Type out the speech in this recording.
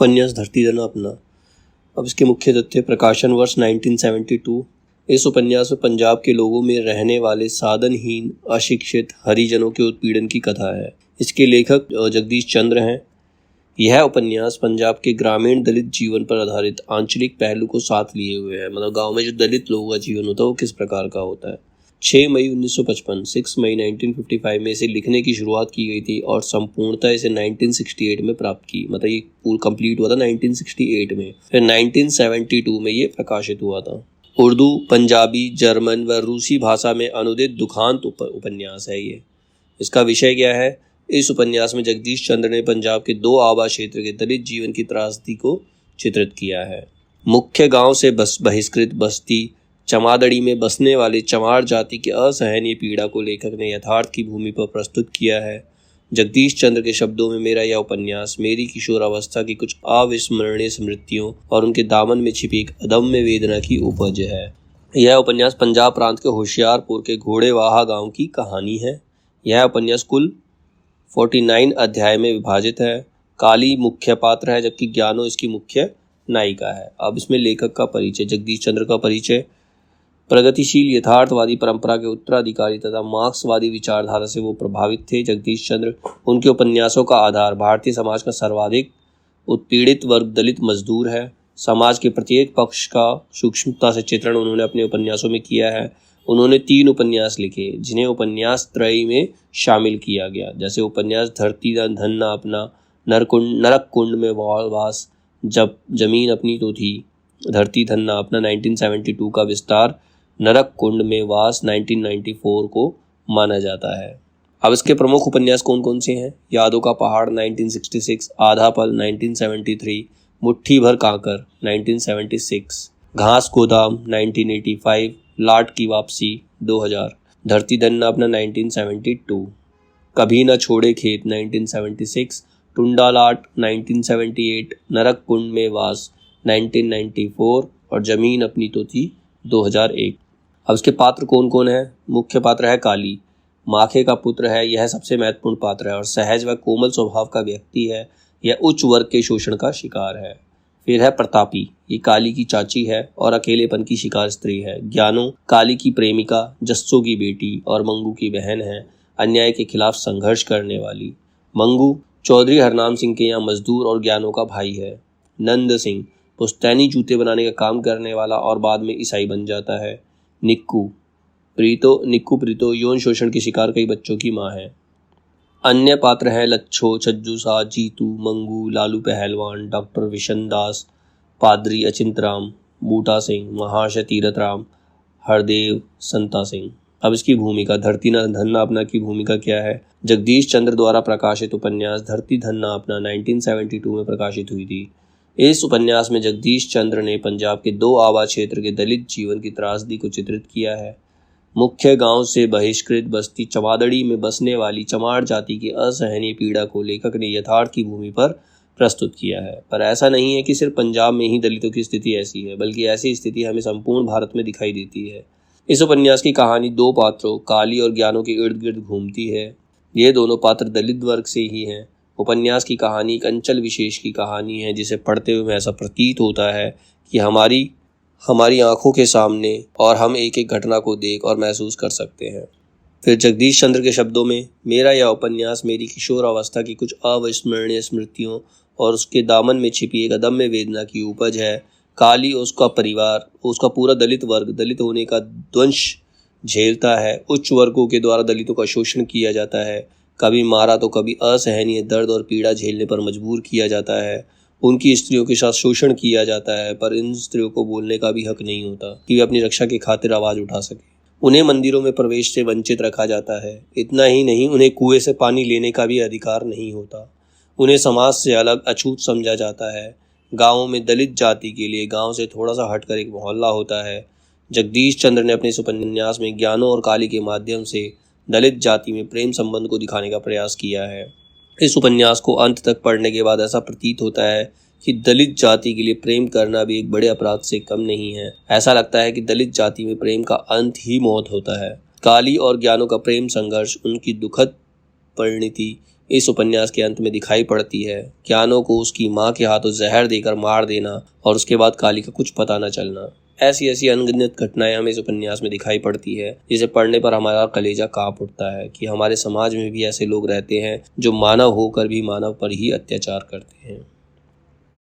उपन्यास धरती धन अपना। अब इसके मुख्य तथ्य: प्रकाशन वर्ष 1972। इस उपन्यास में पंजाब के लोगों में रहने वाले साधनहीन अशिक्षित हरिजनों के उत्पीड़न की कथा है। इसके लेखक जगदीश चंद्र हैं। यह उपन्यास पंजाब के ग्रामीण दलित जीवन पर आधारित आंचलिक पहलू को साथ लिए हुए है। मतलब गांव में जो दलित लोगों का जीवन होता है वो किस प्रकार का होता है। 6 मई 1955, 6 मई 1955 में इसे लिखने की शुरुआत की गई थी और संपूर्णतः इसे 1968 में प्राप्त की। मतलब ये पूरा कंप्लीट हुआ था 1968 में। फिर 1972 में ये प्रकाशित हुआ था। उर्दू, पंजाबी, जर्मन व रूसी भाषा में अनुदित दुखांत उपन्यास है ये। इसका विषय क्या है? इस उपन्यास में जगदीश चंद्र ने पंजाब के 2 आवास क्षेत्र के दलित जीवन की त्रासदी को चित्रित किया है। मुख्य गांव से बहिष्कृत बस्ती चमादड़ी में बसने वाले चमार जाति की असहनीय पीड़ा को लेखक ने यथार्थ की भूमि पर प्रस्तुत किया है। जगदीश चंद्र के शब्दों में मेरा यह उपन्यास मेरी किशोरावस्था की कुछ अविस्मरणीय स्मृतियों और उनके दामन में छिपी एक अदम्य वेदना की उपज है। यह उपन्यास पंजाब प्रांत के होशियारपुर के घोड़ेवाहा गांव की कहानी है। यह उपन्यास कुल 49 अध्याय में विभाजित है। काली मुख्य पात्र है जबकि ज्ञानो इसकी मुख्य नायिका है। अब इसमें लेखक का परिचय। जगदीश चंद्र का परिचय: प्रगतिशील यथार्थवादी परंपरा के उत्तराधिकारी तथा मार्क्सवादी विचारधारा से वो प्रभावित थे। जगदीश चंद्र, उनके उपन्यासों का आधार भारतीय समाज का सर्वाधिक उत्पीड़ित वर्ग दलित मजदूर है। समाज के प्रत्येक पक्ष का सूक्ष्मता से चित्रण उन्होंने अपने उपन्यासों में किया है। उन्होंने 3 उपन्यास लिखे जिन्हें उपन्यास त्रयी में शामिल किया गया, जैसे उपन्यास धरती धन न अपना, नरक कुंड में वास, जब जमीन अपनी तो थी, धरती धन न अपना 1972 का विस्तार, नरक कुंड में वास 1994 को माना जाता है। अब इसके प्रमुख उपन्यास कौन कौन से हैं? यादों का पहाड़ 1966, आधा पल 1973, मुट्ठी भर कांकर 1976, घास गोदाम 1985, लाट की वापसी 2000, धरती धन न अपना 1972, कभी न छोड़े खेत 1976, टुंडा लाट 1978, नरक कुंड में वास 1994 और जमीन अपनी तो थी 2001। अब इसके पात्र कौन कौन है? मुख्य पात्र है काली, माखे का पुत्र है। यह सबसे महत्वपूर्ण पात्र है और सहज व कोमल स्वभाव का व्यक्ति है। यह उच्च वर्ग के शोषण का शिकार है। फिर है प्रतापी, ये काली की चाची है और अकेलेपन की शिकार स्त्री है। ज्ञानो, काली की प्रेमिका, जस्सो की बेटी और मंगू की बहन है, अन्याय के खिलाफ संघर्ष करने वाली। मंगू चौधरी हरनाम सिंह के यहाँ मजदूर और ज्ञानो का भाई है। नंद सिंह पुश्तैनी जूते बनाने का काम करने वाला और बाद में ईसाई बन जाता है। निक्कू प्रीतो यौन शोषण के शिकार कई बच्चों की मां है। अन्य पात्र हैं लच्छो, छज्जू सा, जीतू, मंगू, लालू पहलवान, डॉक्टर विशन दास, पादरी अचिंतराम, बूटा सिंह, महाशय तीरथ राम, हरदेव, संता सिंह। अब इसकी भूमिका। धरती धन अपना की भूमिका क्या है? जगदीश चंद्र द्वारा प्रकाशित उपन्यास धरती धन अपना 1972 में प्रकाशित हुई थी। इस उपन्यास में जगदीश चंद्र ने पंजाब के 2 आवास क्षेत्र के दलित जीवन की त्रासदी को चित्रित किया है। मुख्य गांव से बहिष्कृत बस्ती चमादड़ी में बसने वाली चमार जाति की असहनीय पीड़ा को लेखक ने यथार्थ की भूमि पर प्रस्तुत किया है। पर ऐसा नहीं है कि सिर्फ पंजाब में ही दलितों की स्थिति ऐसी है, बल्कि ऐसी स्थिति हमें संपूर्ण भारत में दिखाई देती है। इस उपन्यास की कहानी 2 पात्रों काली और ज्ञानो के इर्द गिर्द घूमती है। ये दोनों पात्र दलित वर्ग से ही हैं। उपन्यास की कहानी एक अंचल विशेष की कहानी है जिसे पढ़ते हुए ऐसा प्रतीत होता है कि हमारी आंखों के सामने और हम एक एक घटना को देख और महसूस कर सकते हैं। फिर जगदीश चंद्र के शब्दों में मेरा यह उपन्यास मेरी किशोरावस्था की कुछ अविस्मरणीय स्मृतियों और उसके दामन में छिपी एक अदम्य वेदना की उपज है। काली और उसका परिवार, उसका पूरा दलित वर्ग दलित होने का द्वंश झेलता है। उच्च वर्गों के द्वारा दलितों का शोषण किया जाता है, कभी मारा तो कभी असहनीय दर्द और पीड़ा झेलने पर मजबूर किया जाता है। उनकी स्त्रियों के साथ शोषण किया जाता है, पर इन स्त्रियों को बोलने का भी हक नहीं होता कि वे अपनी रक्षा की खातिर आवाज उठा सके। उन्हें मंदिरों में प्रवेश से वंचित रखा जाता है। इतना ही नहीं, उन्हें कुएं से पानी लेने का भी अधिकार नहीं होता। उन्हें समाज से अलग अछूत समझा जाता है। गाँवों में दलित जाति के लिए गाँव से थोड़ा सा हटकर एक मोहल्ला होता है। जगदीश चंद्र ने अपने इस उपन्यास में ज्ञानो और काली के माध्यम से दलित जाति में प्रेम संबंध को दिखाने का प्रयास किया है। इस उपन्यास को अंत तक पढ़ने के बाद ऐसा प्रतीत होता है कि दलित जाति के लिए प्रेम करना भी एक बड़े अपराध से कम नहीं है। ऐसा लगता है कि दलित जाति में प्रेम का अंत ही मौत होता है। काली और ज्ञानो का प्रेम संघर्ष, उनकी दुखद परिणति इस उपन्यास के अंत में दिखाई पड़ती है। क्यानो को उसकी माँ के हाथों जहर देकर मार देना और उसके बाद काली का कुछ पता न चलना। ऐसी ऐसी अनगिनत घटनाएं हमें इस उपन्यास में दिखाई पड़ती है, जिसे पढ़ने पर हमारा कलेजा कांप उठता है कि हमारे समाज में भी ऐसे लोग रहते हैं जो मानव होकर भी मानव पर ही अत्याचार करते हैं।